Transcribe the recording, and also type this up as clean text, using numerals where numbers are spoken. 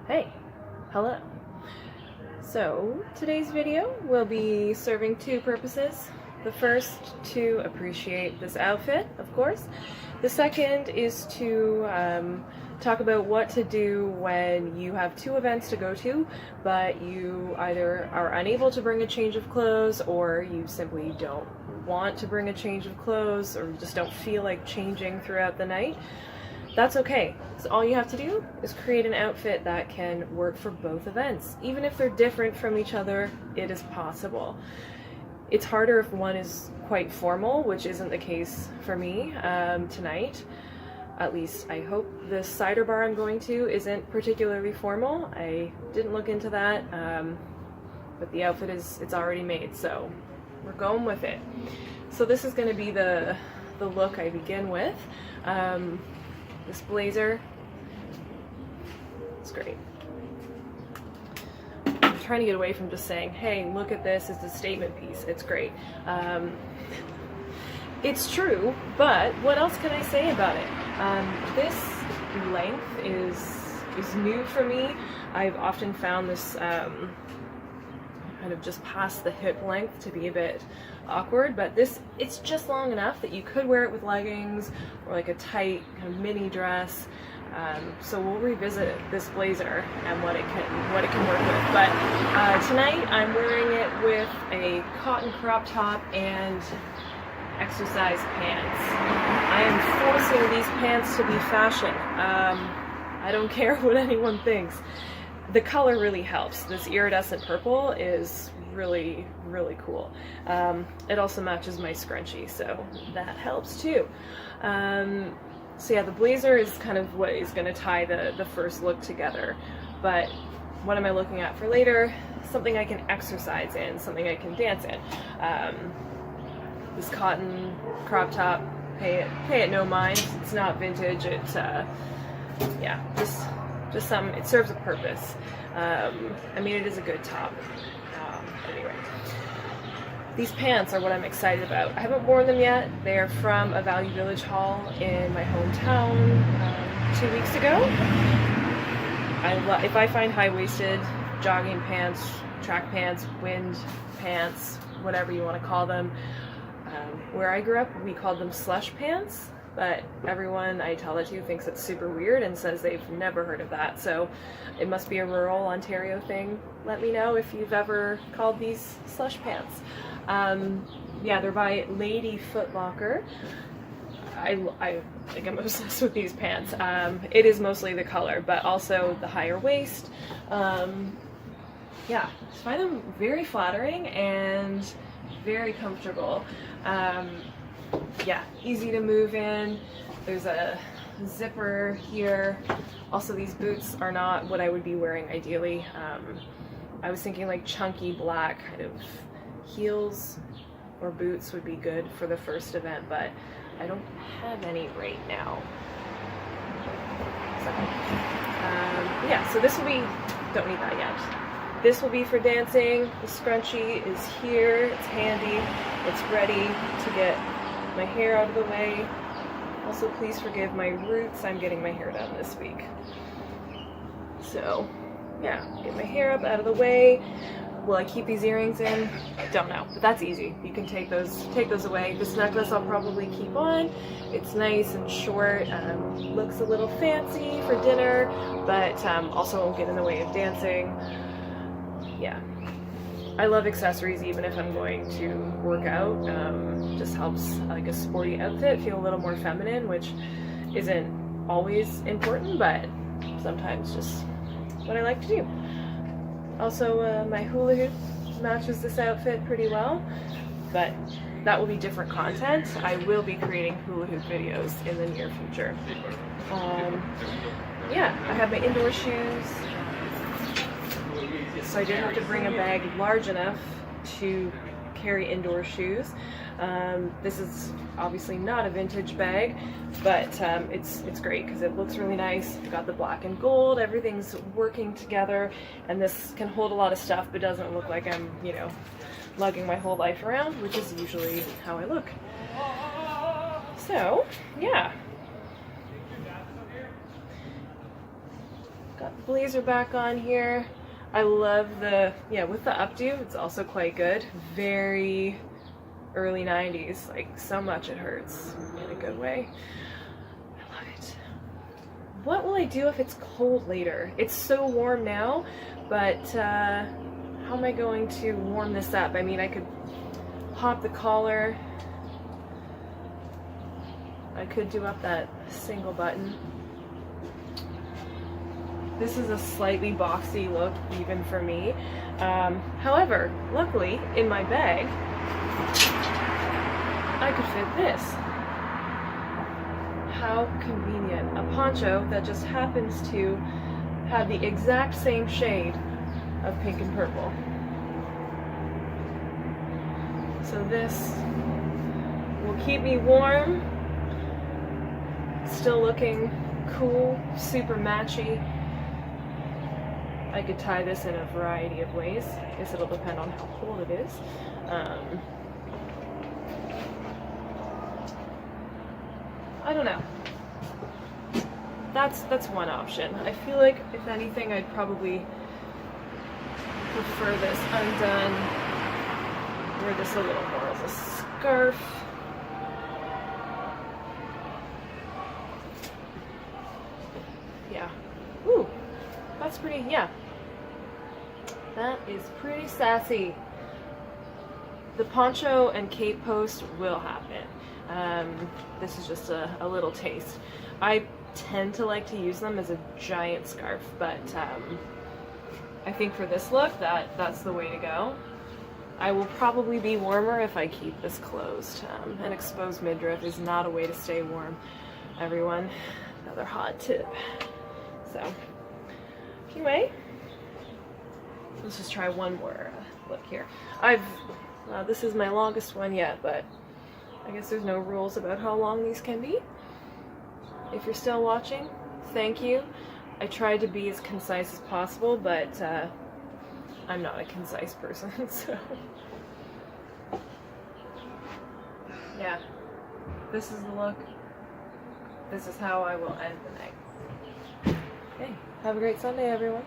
Hey, hello. So today's video will be serving two purposes. The first, to appreciate this outfit, of course. The second is to talk about what to do when you have two events to go to, but you either are unable to bring a change of clothes, or you simply don't want to bring a change of clothes, or just don't feel like changing throughout the night. That's okay. So all you have to do is create an outfit that can work for both events. Even if they're different from each other, it is possible. It's harder if one is quite formal, which isn't the case for me tonight. At least I hope the cider bar I'm going to isn't particularly formal. I didn't look into that, but the outfit it's already made, so we're going with it. So this is going to be the look I begin with. This blazer, it's great. I'm trying to get away from just saying, hey, look at this, it's a statement piece, it's great. It's true, but what else can I say about it? This length is new for me. I've often found this kind of just past the hip length to be a bit awkward, but it's just long enough that you could wear it with leggings or like a tight kind of mini dress. So we'll revisit this blazer and what it can work with. But tonight I'm wearing it with a cotton crop top and exercise pants. I am forcing these pants to be fashion. I don't care what anyone thinks. The color really helps. This iridescent purple is really, really cool. It also matches my scrunchie, so that helps too. So yeah, the blazer is kind of what is going to tie the first look together. But what am I looking at for later? Something I can exercise in, something I can dance in. This cotton crop top, pay it no mind. It's not vintage. It's yeah, just some, it serves a purpose. I mean, it is a good top. Anyway, these pants are what I'm excited about. I haven't worn them yet. They're from a Value Village haul in my hometown 2 weeks ago. If I find high-waisted jogging pants, track pants, wind pants, whatever you want to call them. Where I grew up, we called them slush pants. But everyone I tell it to thinks it's super weird and says they've never heard of that. So it must be a rural Ontario thing. Let me know if you've ever called these slush pants. Yeah, they're by Lady Foot Locker. I think I'm obsessed with these pants. It is mostly the color, but also the higher waist. Yeah, I find them very flattering and very comfortable. Yeah, easy to move in. There's a zipper here. Also, these boots are not what I would be wearing ideally. I was thinking like chunky black kind of heels or boots would be good for the first event, but I don't have any right now. So, yeah, so this will be, don't need that yet. This will be for dancing. The scrunchie is here, it's handy, it's ready to get my hair out of the way. Also, please forgive my roots. I'm getting my hair done this week. So, yeah, get my hair up out of the way. Will I keep these earrings in? Don't know, but that's easy. You can take those away. This necklace I'll probably keep on. It's nice and short. Looks a little fancy for dinner, but also won't get in the way of dancing. Yeah. I love accessories even if I'm going to work out. Just helps like a sporty outfit feel a little more feminine, which isn't always important, but sometimes just what I like to do. Also, my hula hoop matches this outfit pretty well, but that will be different content. I will be creating hula hoop videos in the near future. Yeah, I have my indoor shoes. So I didn't have to bring a bag large enough to carry indoor shoes. This is obviously not a vintage bag, but it's great because it looks really nice. It's got the black and gold, everything's working together, and this can hold a lot of stuff but doesn't look like I'm, you know, lugging my whole life around, which is usually how I look. So, yeah. Got the blazer back on here. I love the, yeah, with the updo, it's also quite good. Very early 90s, like so much it hurts in a good way. I love it. What will I do if it's cold later? It's so warm now, but how am I going to warm this up? I mean, I could pop the collar. I could do up that single button. This is a slightly boxy look even for me. However, luckily in my bag, I could fit this. How convenient. A poncho that just happens to have the exact same shade of pink and purple. So this will keep me warm, still looking cool, super matchy. I could tie this in a variety of ways. I guess it'll depend on how cold it is. I don't know. That's one option. I feel like, if anything, I'd probably prefer this undone. Wear this a little more as a scarf. Yeah. Ooh, that's pretty, yeah. That is pretty sassy. The poncho and cape post will happen. This is just a little taste. I tend to like to use them as a giant scarf, but I think for this look, that's the way to go. I will probably be warmer if I keep this closed. An exposed midriff is not a way to stay warm, everyone. Another hot tip. So, anyway, let's just try one more look here. This is my longest one yet, but I guess there's no rules about how long these can be. If you're still watching, thank you. I tried to be as concise as possible, but I'm not a concise person, so yeah, this is the look. This is how I will end the night. Okay, have a great Sunday, everyone.